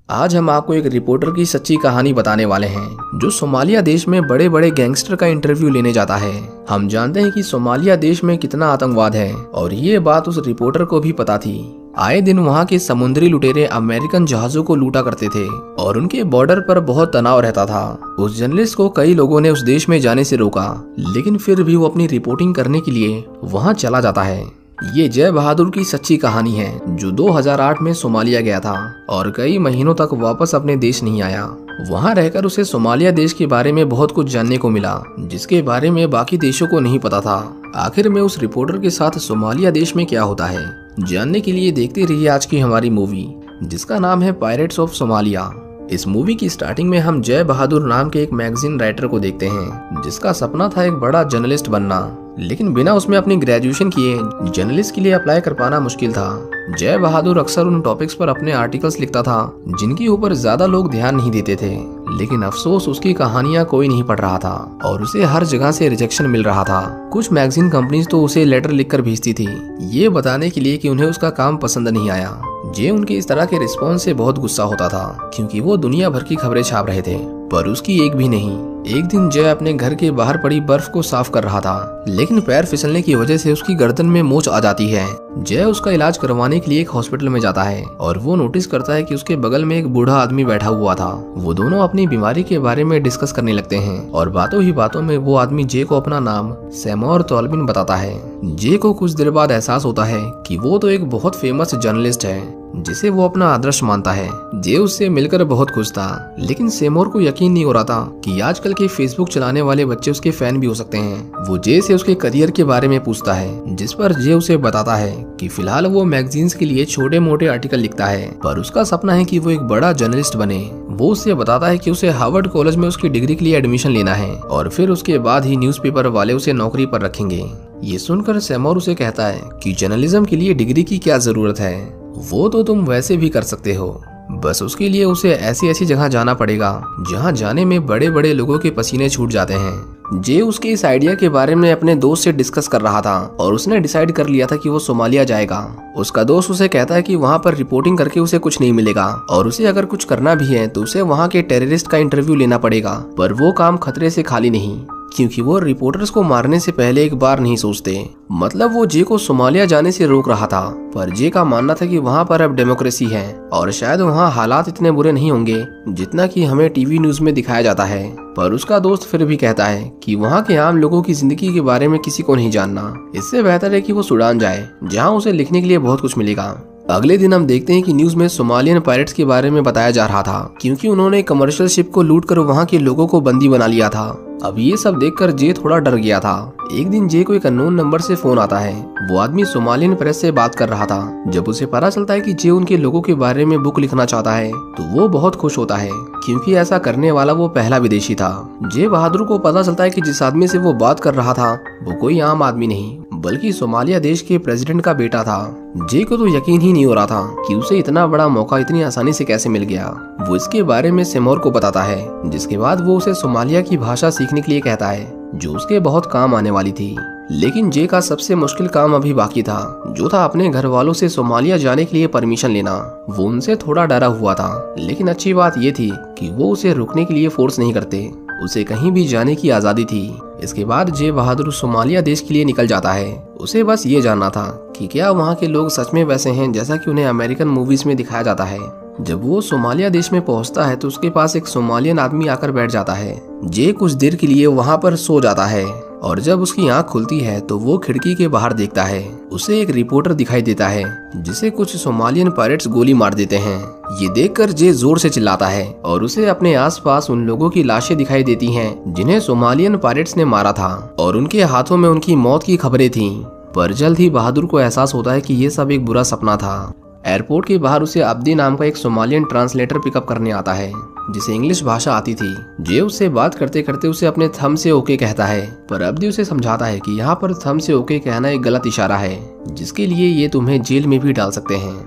आज हम आपको एक रिपोर्टर की सच्ची कहानी बताने वाले हैं जो सोमालिया देश में बड़े बड़े गैंगस्टर का इंटरव्यू लेने जाता है। हम जानते हैं कि सोमालिया देश में कितना आतंकवाद है और ये बात उस रिपोर्टर को भी पता थी। आए दिन वहाँ के समुद्री लुटेरे अमेरिकन जहाजों को लूटा करते थे और उनके बॉर्डर पर बहुत तनाव रहता था। उस जर्नलिस्ट को कई लोगों ने उस देश में जाने से रोका, लेकिन फिर भी वो अपनी रिपोर्टिंग करने के लिए वहाँ चला जाता है। ये जय बहादुर की सच्ची कहानी है जो 2008 में सोमालिया गया था और कई महीनों तक वापस अपने देश नहीं आया। वहाँ रहकर उसे सोमालिया देश के बारे में बहुत कुछ जानने को मिला जिसके बारे में बाकी देशों को नहीं पता था। आखिर में उस रिपोर्टर के साथ सोमालिया देश में क्या होता है, जानने के लिए देखते रहिए आज की हमारी मूवी जिसका नाम है पायरेट्स ऑफ सोमालिया। इस मूवी की स्टार्टिंग में हम जय बहादुर नाम के एक मैगजीन राइटर को देखते हैं जिसका सपना था एक बड़ा जर्नलिस्ट बनना, लेकिन बिना उसमें अपनी ग्रेजुएशन किए जर्नलिस्ट के लिए अप्लाई कर पाना मुश्किल था। जय बहादुर अक्सर उन टॉपिक्स पर अपने आर्टिकल्स लिखता था जिनके ऊपर ज्यादा लोग ध्यान नहीं देते थे, लेकिन अफसोस उसकी कहानियां कोई नहीं पढ़ रहा था और उसे हर जगह से रिजेक्शन मिल रहा था। कुछ मैगजीन कंपनीज तो उसे लेटर लिखकर भेजती थी ये बताने के लिए कि उन्हें उसका काम पसंद नहीं आया। जय उनके इस तरह के रिस्पॉन्स से बहुत गुस्सा होता था क्योंकि वो दुनिया भर की खबरें छाप रहे थे पर उसकी एक भी नहीं। एक दिन जय अपने घर के बाहर पड़ी बर्फ को साफ कर रहा था, लेकिन पैर फिसलने की वजह से उसकी गर्दन में मोच आ जाती है। जय उसका इलाज करवाने के लिए एक हॉस्पिटल में जाता है और वो नोटिस करता है कि उसके बगल में एक बूढ़ा आदमी बैठा हुआ था। वो दोनों अपनी बीमारी के बारे में डिस्कस करने लगते हैं और बातों ही बातों में वो आदमी जय को अपना नाम सेमोर तोल्बिन बताता है। जय को कुछ देर बाद एहसास होता है कि वो तो एक बहुत फेमस जर्नलिस्ट है जिसे वो अपना आदर्श मानता है। जय उससे मिलकर बहुत खुश था, लेकिन सेमोर को यकीन नहीं हो रहा था कि आजकल के फेसबुक चलाने वाले बच्चे उसके फैन भी हो सकते हैं। वो जय से उसके करियर के बारे में पूछता है जिस पर जय उसे बताता है कि फिलहाल वो मैगजीन्स के लिए छोटे मोटे आर्टिकल लिखता है पर उसका सपना है कि वो एक बड़ा जर्नलिस्ट बने। वो उससे बताता है कि उसे हार्वर्ड कॉलेज में उसकी डिग्री के लिए एडमिशन लेना है और फिर उसके बाद ही न्यूज़पेपर वाले उसे नौकरी पर रखेंगे। ये सुनकर सेमोर उसे कहता है कि जर्नलिज्म के लिए डिग्री की क्या जरूरत है, वो तो तुम वैसे भी कर सकते हो, बस उसके लिए उसे ऐसी ऐसी जगह जाना पड़ेगा जहाँ जाने में बड़े बड़े लोगों के पसीने छूट जाते हैं। जे उसके इस आइडिया के बारे में अपने दोस्त से डिस्कस कर रहा था और उसने डिसाइड कर लिया था कि वो सोमालिया जाएगा। उसका दोस्त उसे कहता है कि वहाँ पर रिपोर्टिंग करके उसे कुछ नहीं मिलेगा और उसे अगर कुछ करना भी है तो उसे वहाँ के टेररिस्ट का इंटरव्यू लेना पड़ेगा, पर वो काम खतरे से खाली नहीं क्योंकि वो रिपोर्टर्स को मारने से पहले एक बार नहीं सोचते। मतलब वो जे को सोमालिया जाने से रोक रहा था, पर जे का मानना था कि वहाँ पर अब डेमोक्रेसी है और शायद वहाँ हालात इतने बुरे नहीं होंगे जितना कि हमें टीवी न्यूज में दिखाया जाता है। पर उसका दोस्त फिर भी कहता है कि वहाँ के आम लोगों की जिंदगी के बारे में किसी को नहीं जानना, इससे बेहतर है कि वो सूडान जाए जहाँ उसे लिखने के लिए बहुत कुछ मिलेगा। अगले दिन हम देखते हैं कि न्यूज में सोमालियन पायरेट्स के बारे में बताया जा रहा था क्योंकि उन्होंने कमर्शियल शिप को लूट कर वहाँ के लोगों को बंदी बना लिया था। अब ये सब देखकर जे थोड़ा डर गया था। एक दिन जे को एक अननोन नंबर से फोन आता है। वो आदमी सोमालियन प्रेस से बात कर रहा था। जब उसे पता चलता है कि जे उनके लोगों के बारे में बुक लिखना चाहता है तो वो बहुत खुश होता है क्योंकि ऐसा करने वाला वो पहला विदेशी था। जे बहादुर को पता चलता है कि जिस आदमी से वो बात कर रहा था वो कोई आम आदमी नहीं बल्कि सोमालिया देश के प्रेसिडेंट का बेटा था। जे को तो यकीन ही नहीं हो रहा था कि उसे इतना बड़ा मौका इतनी आसानी से कैसे मिल गया। वो इसके बारे में सेमोर को बताता है जिसके बाद वो उसे सोमालिया की भाषा सीखने के लिए कहता है जो उसके बहुत काम आने वाली थी। लेकिन जे का सबसे मुश्किल काम अभी बाकी था जो था अपने घर वालों से सोमालिया जाने के लिए परमिशन लेना। वो उनसे थोड़ा डरा हुआ था, लेकिन अच्छी बात ये थी कि वो उसे रुकने के लिए फोर्स नहीं करते, उसे कहीं भी जाने की आजादी थी। इसके बाद जे बहादुर सोमालिया देश के लिए निकल जाता है। उसे बस ये जानना था कि क्या वहाँ के लोग सच में वैसे हैं जैसा कि उन्हें अमेरिकन मूवीज में दिखाया जाता है। जब वो सोमालिया देश में पहुंचता है तो उसके पास एक सोमालियन आदमी आकर बैठ जाता है। जे कुछ देर के लिए वहाँ पर सो जाता है और जब उसकी आंख खुलती है तो वो खिड़की के बाहर देखता है। उसे एक रिपोर्टर दिखाई देता है जिसे कुछ सोमालियन पायरेट्स गोली मार देते हैं। ये देखकर जे जोर से चिल्लाता है और उसे अपने आसपास उन लोगों की लाशें दिखाई देती हैं जिन्हें सोमालियन पायरेट्स ने मारा था और उनके हाथों में उनकी मौत की खबरें थीं। पर जल्द ही बहादुर को एहसास होता है कि ये सब एक बुरा सपना था। एयरपोर्ट के बाहर उसे अब्दी नाम का एक सोमालियन ट्रांसलेटर पिकअप करने आता है जिसे इंग्लिश भाषा आती थी। जे उससे बात करते करते उसे अपने थंब से ओके कहता है, पर अब्दी उसे समझाता है कि यहाँ पर थंब से ओके कहना एक गलत इशारा है जिसके लिए ये तुम्हें जेल में भी डाल सकते हैं।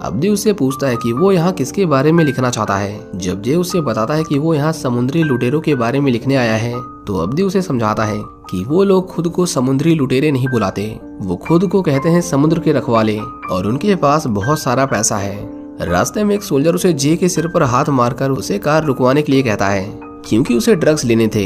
अब्दी उससे पूछता है कि वो यहाँ किसके बारे में लिखना चाहता है। जब जे उससे बताता है कि वो यहाँ समुद्री लुटेरों के बारे में लिखने आया है तो अब्दी उसे समझाता है कि वो लोग खुद को समुद्री लुटेरे नहीं बुलाते, वो खुद को कहते हैं समुद्र के रखवाले और उनके पास बहुत सारा पैसा है। रास्ते में एक सोल्जर उसे जे के सिर पर हाथ मारकर उसे कार रुकवाने के लिए कहता है, क्योंकि उसे ड्रग्स लेने थे।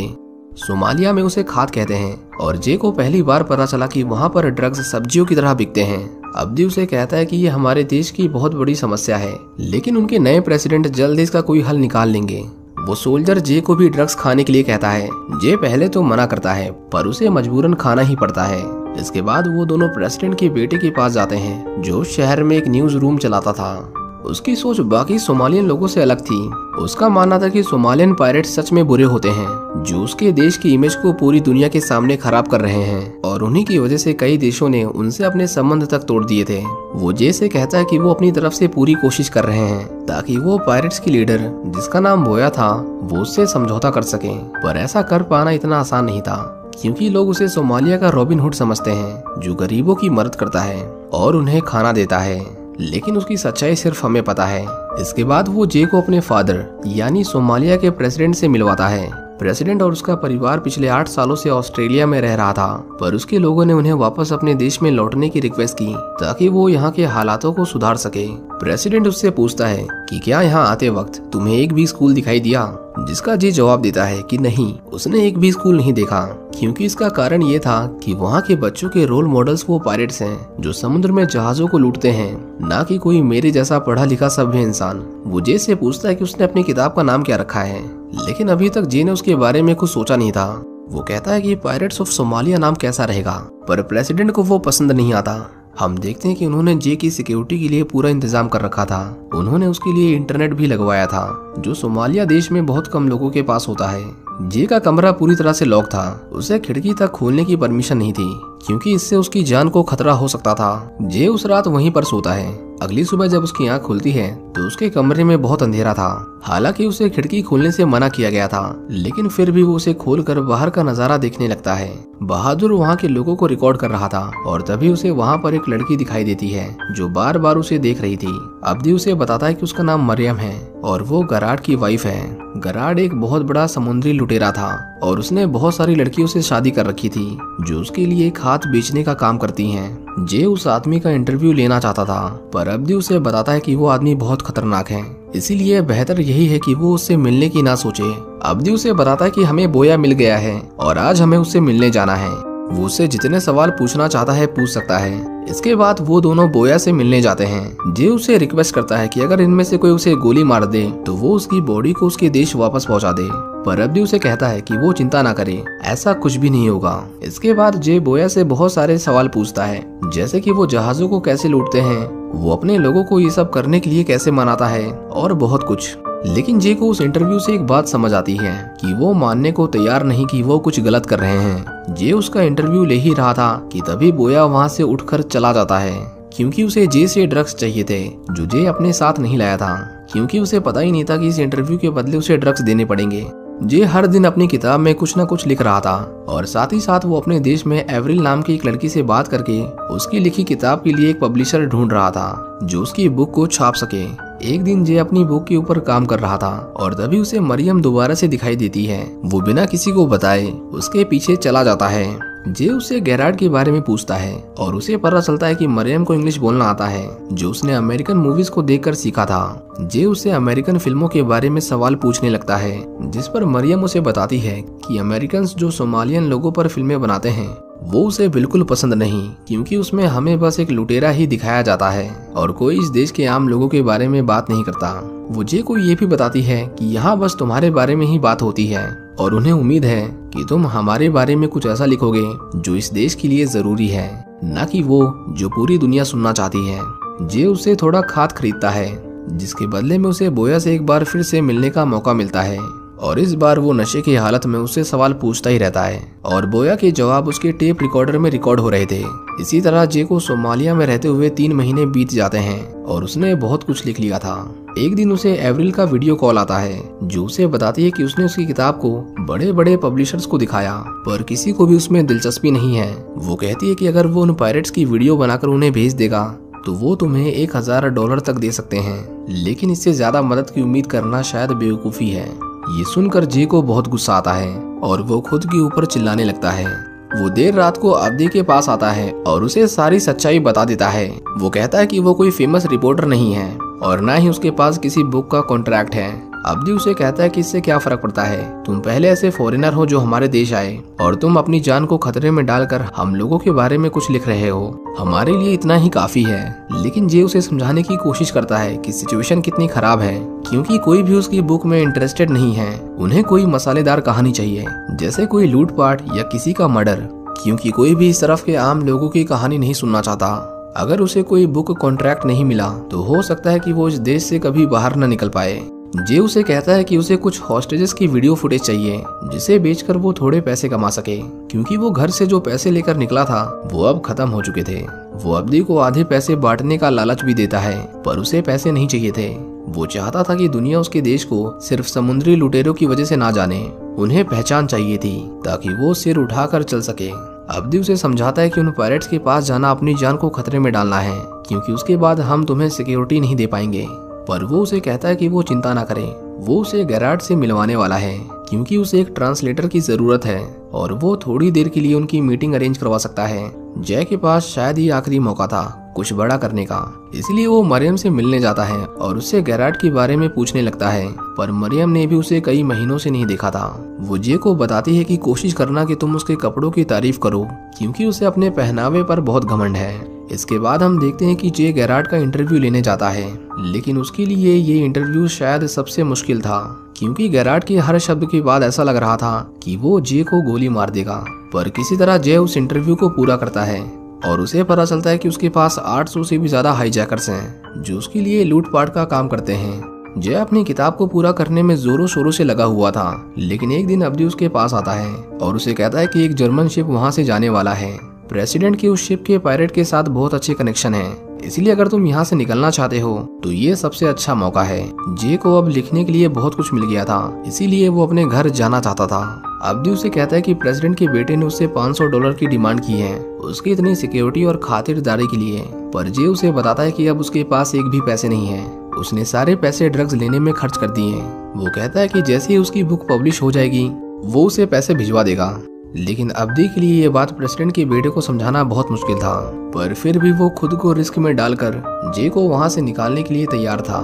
सोमालिया में उसे खाद कहते हैं और जे को पहली बार पता चला कि वहाँ पर ड्रग्स सब्जियों की तरह बिकते हैं। अब्दी उसे कहता है कि ये हमारे देश की बहुत बड़ी समस्या है, लेकिन उनके नए प्रेसिडेंट जल्द इसका कोई हल निकाल लेंगे। वो सोल्जर जे को भी ड्रग्स खाने के लिए कहता है। जे पहले तो मना करता है, पर उसे मजबूरन खाना ही पड़ता है। इसके बाद वो दोनों प्रेसिडेंट के बेटे के पास जाते हैं, जो शहर में एक न्यूज रूम चलाता था। उसकी सोच बाकी सोमालियन लोगों से अलग थी। उसका मानना था कि सोमालियन पायरेट्स सच में बुरे होते हैं, जो उसके देश की इमेज को पूरी दुनिया के सामने खराब कर रहे हैं, और उन्हीं की वजह से कई देशों ने उनसे अपने संबंध तक तोड़ दिए थे। वो जे से कहता है कि वो अपनी तरफ से पूरी कोशिश कर रहे हैं ताकि वो पायरेट्स की लीडर, जिसका नाम बोया था, वो उससे समझौता कर सके। पर ऐसा कर पाना इतना आसान नहीं था, क्योंकि लोग उसे सोमालिया का रॉबिन हुड समझते हैं, जो गरीबों की मदद करता है और उन्हें खाना देता है। लेकिन उसकी सच्चाई सिर्फ हमें पता है। इसके बाद वो जे को अपने फादर यानी सोमालिया के प्रेसिडेंट से मिलवाता है। प्रेसिडेंट और उसका परिवार पिछले 8 सालों से ऑस्ट्रेलिया में रह रहा था, पर उसके लोगों ने उन्हें वापस अपने देश में लौटने की रिक्वेस्ट की ताकि वो यहाँ के हालातों को सुधार सके। प्रेसिडेंट उससे पूछता है कि क्या यहाँ आते वक्त तुम्हें एक भी स्कूल दिखाई दिया, जिसका जे जवाब देता है कि नहीं, उसने एक भी स्कूल नहीं देखा, क्योंकि इसका कारण ये था कि वहाँ के बच्चों के रोल मॉडल्स वो पायरेट्स हैं जो समुद्र में जहाजों को लूटते हैं, ना कि कोई मेरे जैसा पढ़ा लिखा सभ्य इंसान। वो जे से पूछता है कि उसने अपनी किताब का नाम क्या रखा है, लेकिन अभी तक जे ने उसके बारे में कुछ सोचा नहीं था। वो कहता है कि पायरेट्स ऑफ सोमालिया नाम कैसा रहेगा, पर प्रेसिडेंट को वो पसंद नहीं आता। हम देखते हैं कि उन्होंने जे की सिक्योरिटी के लिए पूरा इंतजाम कर रखा था। उन्होंने उसके लिए इंटरनेट भी लगवाया था, जो सोमालिया देश में बहुत कम लोगों के पास होता है। जे का कमरा पूरी तरह से लॉक था, उसे खिड़की तक खोलने की परमिशन नहीं थी, क्योंकि इससे उसकी जान को खतरा हो सकता था। जे उस रात वहीं पर सोता है। अगली सुबह जब उसकी आंख खुलती है तो उसके कमरे में बहुत अंधेरा था। हालांकि उसे खिड़की खोलने से मना किया गया था, लेकिन फिर भी वो उसे खोलकर बाहर का नजारा देखने लगता है। बहादुर वहाँ के लोगों को रिकॉर्ड कर रहा था और तभी उसे वहाँ पर एक लड़की दिखाई देती है जो बार बार उसे देख रही थी। अब्दी उसे बताता है कि उसका नाम मरियम है और वो गराड की वाइफ है। गराड एक बहुत बड़ा समुद्री लुटेरा था और उसने बहुत सारी लड़कियों से शादी कर रखी थी, जो उसके लिए खाद बेचने का काम करती हैं। जे उस आदमी का इंटरव्यू लेना चाहता था, पर अब्दी उसे बताता है कि वो आदमी बहुत खतरनाक है, इसीलिए बेहतर यही है कि वो उससे मिलने की ना सोचे। अब्दी उसे बताता है कि हमें बोया मिल गया है और आज हमें उससे मिलने जाना है। वो उससे जितने सवाल पूछना चाहता है पूछ सकता है। इसके बाद वो दोनों बोया से मिलने जाते हैं। जे उससे रिक्वेस्ट करता है कि अगर इनमें से कोई उसे गोली मार दे तो वो उसकी बॉडी को उसके देश वापस पहुंचा दे, पर अब्दी उसे कहता है कि वो चिंता ना करे, ऐसा कुछ भी नहीं होगा। इसके बाद जे बोया से बहुत सारे सवाल पूछता है, जैसे कि वो जहाजों को कैसे लूटते हैं, वो अपने लोगों को ये सब करने के लिए कैसे मनाता है और बहुत कुछ। लेकिन जे को उस इंटरव्यू से एक बात समझ आती है कि वो मानने को तैयार नहीं कि वो कुछ गलत कर रहे हैं। जे उसका इंटरव्यू ले ही रहा था कि तभी बोया वहाँ से उठकर चला जाता है, क्योंकि उसे जे से ड्रग्स चाहिए थे, जो जे अपने साथ नहीं लाया था, क्योंकि उसे पता ही नहीं था कि इस इंटरव्यू के बदले उसे ड्रग्स देने पड़ेंगे। जे हर दिन अपनी किताब में कुछ न कुछ लिख रहा था और साथ ही साथ वो अपने देश में एवरिल नाम की एक लड़की से बात करके उसकी लिखी किताब के लिए एक पब्लिशर ढूंढ रहा था जो उसकी बुक को छाप सके। एक दिन जे अपनी बुक के ऊपर काम कर रहा था और तभी उसे मरियम दोबारा से दिखाई देती है। वो बिना किसी को बताए उसके पीछे चला जाता है। जे उससे गैराड के बारे में पूछता है और उसे पता चलता है कि मरियम को इंग्लिश बोलना आता है, जो उसने अमेरिकन मूवीज को देखकर सीखा था। जे उससे अमेरिकन फिल्मों के बारे में सवाल पूछने लगता है, जिस पर मरियम उसे बताती है कि अमेरिकन जो सोमालियन लोगों पर फिल्में बनाते हैं वो उसे बिल्कुल पसंद नहीं, क्योंकि उसमें हमें बस एक लुटेरा ही दिखाया जाता है और कोई इस देश के आम लोगों के बारे में बात नहीं करता। वो जे को ये भी बताती है कि यहाँ बस तुम्हारे बारे में ही बात होती है और उन्हें उम्मीद है कि तुम हमारे बारे में कुछ ऐसा लिखोगे जो इस देश के लिए जरूरी है, न कि वो जो पूरी दुनिया सुनना चाहती है। जे उससे थोड़ा खाद खरीदता है, जिसके बदले में उसे बोया से एक बार फिर से मिलने का मौका मिलता है और इस बार वो नशे की हालत में उससे सवाल पूछता ही रहता है और बोया के जवाब उसके टेप रिकॉर्डर में रिकॉर्ड हो रहे थे। इसी तरह जे को सोमालिया में रहते हुए 3 महीने बीत जाते हैं और उसने बहुत कुछ लिख लिया था। एक दिन उसे एवरिल का वीडियो कॉल आता है, जो उसे बताती है कि उसने उसकी किताब को बड़े बड़े पब्लिशर्स को दिखाया, पर किसी को भी उसमें दिलचस्पी नहीं है। वो कहती है कि अगर वो उन पायरेट्स की वीडियो बनाकर उन्हें भेज देगा तो वो तुम्हें $1000 तक दे सकते हैं, लेकिन इससे ज्यादा मदद की उम्मीद करना शायद बेवकूफी है। ये सुनकर जे को बहुत गुस्सा आता है और वो खुद के ऊपर चिल्लाने लगता है। वो देर रात को अब्दी के पास आता है और उसे सारी सच्चाई बता देता है। वो कहता है कि वो कोई फेमस रिपोर्टर नहीं है और ना ही उसके पास किसी बुक का कॉन्ट्रैक्ट है। अब्दी उसे कहता है कि इससे क्या फर्क पड़ता है, तुम पहले ऐसे फॉरेनर हो जो हमारे देश आए और तुम अपनी जान को खतरे में डालकर हम लोगों के बारे में कुछ लिख रहे हो, हमारे लिए इतना ही काफी है। लेकिन जे उसे समझाने की कोशिश करता है कि सिचुएशन कितनी खराब है, क्योंकि कोई भी उसकी बुक में इंटरेस्टेड नहीं है। उन्हें कोई मसालेदार कहानी चाहिए, जैसे कोई लूटपाट या किसी का मर्डर, क्योंकि कोई भी इस तरफ के आम लोगों की कहानी नहीं सुनना चाहता। अगर उसे कोई बुक कॉन्ट्रैक्ट नहीं मिला तो हो सकता है कि वो इस देश से कभी बाहर न निकल पाए। जे उसे कहता है कि उसे कुछ हॉस्टेजेस की वीडियो फुटेज चाहिए जिसे बेचकर वो थोड़े पैसे कमा सके, क्योंकि वो घर से जो पैसे लेकर निकला था वो अब खत्म हो चुके थे। वो अब्दी को आधे पैसे बांटने का लालच भी देता है, पर उसे पैसे नहीं चाहिए थे। वो चाहता था कि दुनिया उसके देश को सिर्फ समुद्री लुटेरों की वजह से ना जाने, उन्हें पहचान चाहिए थी ताकि वो सिर उठाकर चल सके। अब्दी उसे समझाता है कि उन पायरेट्स के पास जाना अपनी जान को खतरे में डालना है, क्योंकि उसके बाद हम तुम्हें सिक्योरिटी नहीं दे पाएंगे। पर वो उसे कहता है कि वो चिंता ना करे, वो उसे गैराट से मिलवाने वाला है, क्योंकि उसे एक ट्रांसलेटर की जरूरत है और वो थोड़ी देर के लिए उनकी मीटिंग अरेंज करवा सकता है। जय के पास शायद ये आखिरी मौका था कुछ बड़ा करने का, इसलिए वो मरियम से मिलने जाता है और उससे गैराट के बारे में पूछने लगता है। पर मरियम ने भी उसे कई महीनों से नहीं देखा था। वो जे को बताती है कि कोशिश करना कि तुम उसके कपड़ों की तारीफ करो, क्योंकि उसे अपने पहनावे पर बहुत घमंड है। इसके बाद हम देखते हैं कि जे गैराट का इंटरव्यू लेने जाता है, लेकिन उसके लिए ये इंटरव्यू शायद सबसे मुश्किल था, क्योंकि गैराट के हर शब्द के बाद ऐसा लग रहा था कि वो जे को गोली मार देगा। पर किसी तरह जे उस इंटरव्यू को पूरा करता है और उसे पता चलता है कि उसके पास 800 से भी ज्यादा हाईजैकर्स हैं जो उसके लिए लूटपाट का काम करते हैं। जय अपनी किताब को पूरा करने में जोरों शोरों से लगा हुआ था, लेकिन एक दिन अब्दी उसके पास आता है और उसे कहता है कि एक जर्मन शिप वहां से जाने वाला है। प्रेसिडेंट के उस शिप के पायरेट के साथ बहुत अच्छे कनेक्शन हैं, इसलिए अगर तुम यहाँ से निकलना चाहते हो तो ये सबसे अच्छा मौका है। जे को अब लिखने के लिए बहुत कुछ मिल गया था, इसीलिए वो अपने घर जाना चाहता था। अब्दी उसे कहता है कि प्रेसिडेंट के बेटे ने उससे $500 की डिमांड की है उसकी इतनी सिक्योरिटी और खातिरदारी के लिए। पर जे उसे बताता है कि अब उसके पास एक भी पैसे नहीं है, उसने सारे पैसे ड्रग्स लेने में खर्च कर दिए। वो कहता है कि जैसे ही उसकी बुक पब्लिश हो जाएगी वो उसे पैसे भिजवा देगा। लेकिन अब्दी के लिए ये बात प्रेसिडेंट के बेटे को समझाना बहुत मुश्किल था, पर फिर भी वो खुद को रिस्क में डालकर जे को वहां से निकालने के लिए तैयार था,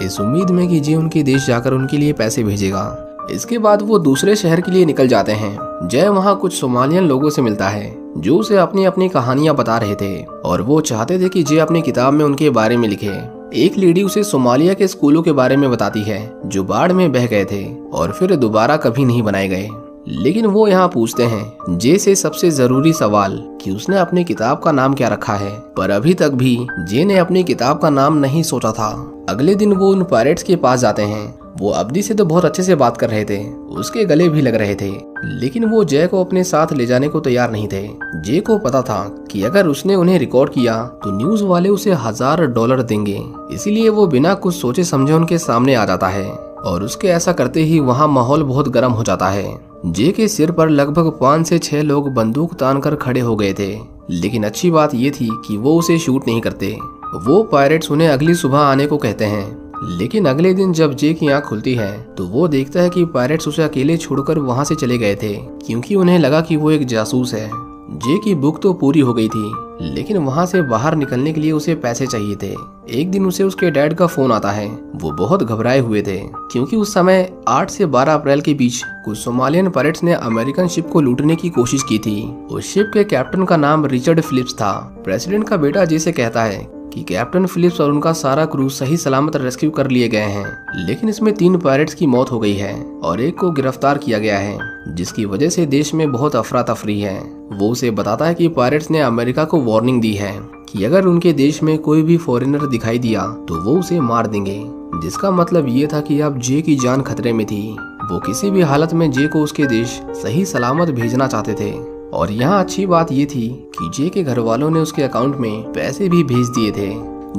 इस उम्मीद में कि जे उनके देश जाकर उनके लिए पैसे भेजेगा। इसके बाद वो दूसरे शहर के लिए निकल जाते हैं। जय वहाँ कुछ सोमालियन लोगों से मिलता है जो उसे अपनी अपनी कहानियां बता रहे थे और वो चाहते थे कि जय अपनी किताब में उनके बारे में लिखे। एक लेडी उसे सोमालिया के स्कूलों के बारे में बताती है जो बाढ़ में बह गए थे और फिर दोबारा कभी नहीं बनाए गए। लेकिन वो यहाँ पूछते हैं जे से सबसे जरूरी सवाल कि उसने अपनी किताब का नाम क्या रखा है, पर अभी तक भी जे ने अपनी किताब का नाम नहीं सोचा था। अगले दिन वो उन पायरेट्स के पास जाते हैं। वो अब्दी से तो बहुत अच्छे से बात कर रहे थे, उसके गले भी लग रहे थे, लेकिन वो जय को अपने साथ ले जाने को तैयार नहीं थे। जय को पता था कि अगर उसने उन्हें रिकॉर्ड किया तो न्यूज वाले उसे $1000 देंगे, इसीलिए वो बिना कुछ सोचे समझे उनके सामने आ जाता है और उसके ऐसा करते ही वहाँ माहौल बहुत गर्म हो जाता है। जे के सिर पर लगभग 5 से 6 लोग बंदूक तान कर खड़े हो गए थे, लेकिन अच्छी बात ये थी कि वो उसे शूट नहीं करते। वो पायरेट्स उन्हें अगली सुबह आने को कहते हैं, लेकिन अगले दिन जब जे की आंख खुलती है तो वो देखता है कि पायरेट्स उसे अकेले छोड़कर वहां से चले गए थे, क्योंकि उन्हें लगा कि वो एक जासूस है। जे की बुक तो पूरी हो गई थी, लेकिन वहां से बाहर निकलने के लिए उसे पैसे चाहिए थे। एक दिन उसे उसके डैड का फोन आता है। वो बहुत घबराए हुए थे, क्योंकि उस समय 8 से 12 अप्रैल के बीच कुछ सोमालियन पायरेट्स ने अमेरिकन शिप को लूटने की कोशिश की थी। उस शिप के कैप्टन का नाम रिचर्ड फिलिप्स था। प्रेसिडेंट का बेटा जे से कहता है कि कैप्टन फिलिप्स और उनका सारा क्रू सही सलामत रेस्क्यू कर लिए गए हैं, लेकिन इसमें 3 पायरेट्स की मौत हो गई है और एक को गिरफ्तार किया गया है, जिसकी वजह से देश में बहुत अफरा तफरी है। वो उसे बताता है कि पायरेट्स ने अमेरिका को वार्निंग दी है कि अगर उनके देश में कोई भी फॉरेनर दिखाई दिया तो वो उसे मार देंगे, जिसका मतलब ये था कि अब जे की जान खतरे में थी। वो किसी भी हालत में जे को उसके देश सही सलामत भेजना चाहते थे। और यहाँ अच्छी बात ये थी कि जे के घर वालों ने उसके अकाउंट में पैसे भी भेज दिए थे।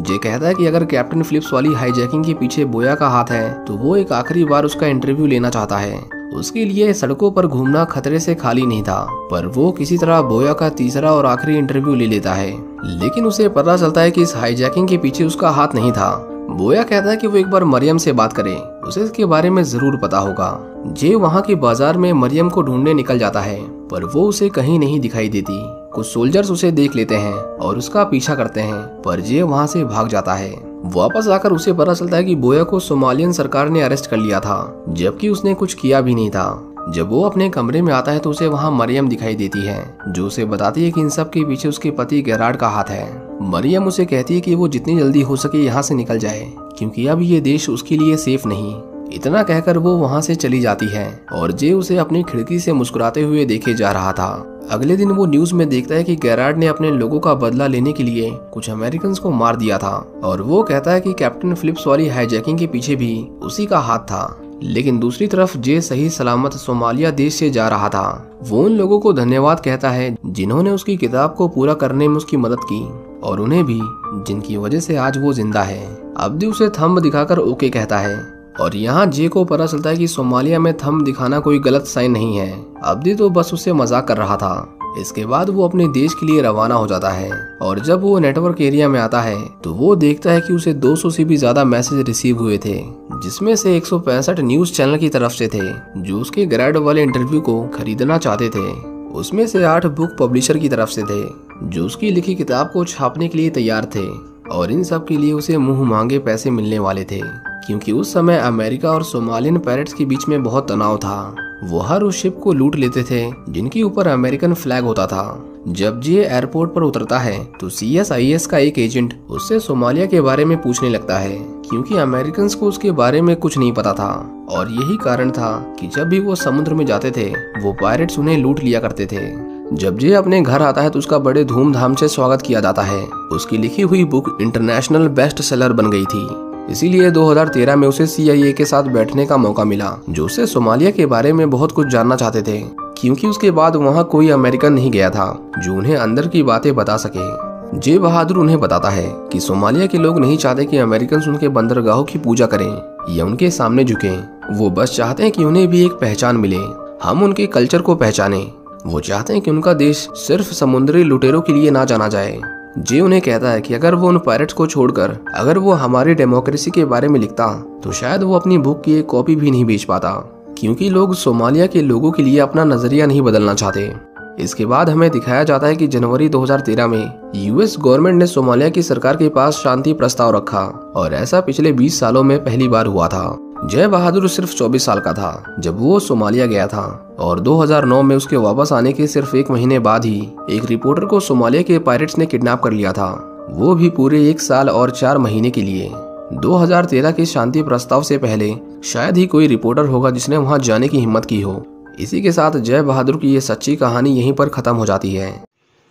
जे कहता है कि अगर कैप्टन फिलिप्स वाली हाईजैकिंग के पीछे बोया का हाथ है तो वो एक आखिरी बार उसका इंटरव्यू लेना चाहता है। उसके लिए सड़कों पर घूमना खतरे से खाली नहीं था, पर वो किसी तरह बोया का तीसरा और आखिरी इंटरव्यू ले लेता है। लेकिन उसे पता चलता है कि इस हाईजैकिंग के पीछे उसका हाथ नहीं था। बोया कहता है कि वो एक बार मरियम से बात करे, उसे इसके बारे में जरूर पता होगा। जे वहाँ के बाजार में मरियम को ढूंढने निकल जाता है, पर वो उसे कहीं नहीं दिखाई देती। कुछ सोल्जर्स उसे देख लेते हैं और उसका पीछा करते हैं, पर जे वहाँ से भाग जाता है। वापस आकर उसे पता चलता है कि बोया को सोमालियन सरकार ने अरेस्ट कर लिया था, जबकि उसने कुछ किया भी नहीं था। जब वो अपने कमरे में आता है तो उसे वहाँ मरियम दिखाई देती है, जो उसे बताती है कि इन सब के पीछे उसके पति गेरार्ड का हाथ है। मरियम उसे कहती है कि वो जितनी जल्दी हो सके यहाँ से निकल जाए, क्योंकि अब ये देश उसके लिए सेफ नहीं। इतना कहकर वो वहाँ से चली जाती है और जे उसे अपनी खिड़की से मुस्कुराते हुए देखे जा रहा था। अगले दिन वो न्यूज में देखता है कि गेरार्ड ने अपने लोगों का बदला लेने के लिए कुछ अमेरिकन को मार दिया था, और वो कहता है कि कैप्टन फिलिप्स वाली हाईजैकिंग के पीछे भी उसी का हाथ था। लेकिन दूसरी तरफ जे सही सलामत सोमालिया देश से जा रहा था। वो उन लोगों को धन्यवाद कहता है जिन्होंने उसकी किताब को पूरा करने में उसकी मदद की, और उन्हें भी जिनकी वजह से आज वो जिंदा है। अब्दी उसे थंब दिखाकर ओके कहता है, और यहाँ जे को पता चलता है कि सोमालिया में थंब दिखाना कोई गलत साइन नहीं है। अब्दी तो बस उससे मजाक कर रहा था। इसके बाद वो अपने देश के लिए रवाना हो जाता है, और जब वो नेटवर्क एरिया में आता है तो वो देखता है कि उसे 200 से भी ज्यादा मैसेज रिसीव हुए थे, जिसमें से 165 न्यूज चैनल की तरफ से थे जो उसके ग्रेड वाले इंटरव्यू को खरीदना चाहते थे। उसमें से 8 बुक पब्लिशर की तरफ से थे जो उसकी लिखी किताब को छापने के लिए तैयार थे, और इन सब के लिए उसे मुंह मांगे पैसे मिलने वाले थे, क्योंकि उस समय अमेरिका और सोमालियन पायरेट्स के बीच में बहुत तनाव था। वो हर उस शिप को लूट लेते थे जिनके ऊपर अमेरिकन फ्लैग होता था। जब जे एयरपोर्ट पर उतरता है तो CSIS का एक एजेंट उससे सोमालिया के बारे में पूछने लगता है, क्योंकि अमेरिकन को उसके बारे में कुछ नहीं पता था, और यही कारण था कि जब भी वो समुद्र में जाते थे वो पायरेट्स उन्हें लूट लिया करते थे। जब जे अपने घर आता है तो उसका बड़े धूमधाम से स्वागत किया जाता है। उसकी लिखी हुई बुक इंटरनेशनल बेस्ट सेलर बन गई थी, इसीलिए 2013 में उसे CIA के साथ बैठने का मौका मिला, जो उसे सोमालिया के बारे में बहुत कुछ जानना चाहते थे, क्योंकि उसके बाद वहाँ कोई अमेरिकन नहीं गया था जो उन्हें अंदर की बातें बता सके। जे बहादुर उन्हें बताता है कि सोमालिया के लोग नहीं चाहते कि अमेरिकन उनके बंदरगाहों की पूजा करें या उनके सामने झुकें। वो बस चाहते हैं कि उन्हें भी एक पहचान मिले, हम उनके कल्चर को पहचाने। वो चाहते हैं कि उनका देश सिर्फ समुद्री लुटेरों के लिए ना जाना जाए। जे उन्हें कहता है कि अगर वो उन पायरेट्स को छोड़कर अगर वो हमारी डेमोक्रेसी के बारे में लिखता तो शायद वो अपनी बुक की एक कॉपी भी नहीं बेच पाता, क्योंकि लोग सोमालिया के लोगों के लिए अपना नजरिया नहीं बदलना चाहते। इसके बाद हमें दिखाया जाता है कि जनवरी 2013 में US गवर्नमेंट ने सोमालिया की सरकार के पास शांति प्रस्ताव रखा, और ऐसा पिछले 20 सालों में पहली बार हुआ था। जय बहादुर सिर्फ 24 साल का था जब वो सोमालिया गया था, और 2009 में उसके वापस आने के सिर्फ 1 महीने बाद ही एक रिपोर्टर को सोमालिया के पायरेट्स ने किडनैप कर लिया था, वो भी पूरे 1 साल और 4 महीने के लिए। 2013 के शांति प्रस्ताव से पहले शायद ही कोई रिपोर्टर होगा जिसने वहां जाने की हिम्मत की हो। इसी के साथ जय बहादुर की ये सच्ची कहानी यहीं पर खत्म हो जाती है।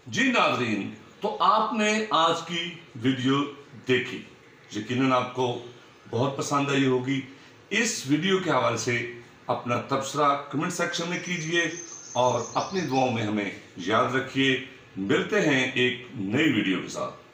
जी नाज़रीन, तो आपने आज की वीडियो देखी, यकीनन आपको बहुत पसंद आई होगी। इस वीडियो के हवाले से अपना तबसरा कमेंट सेक्शन में कीजिए, और अपनी दुआओं में हमें याद रखिए। मिलते हैं एक नई वीडियो के साथ।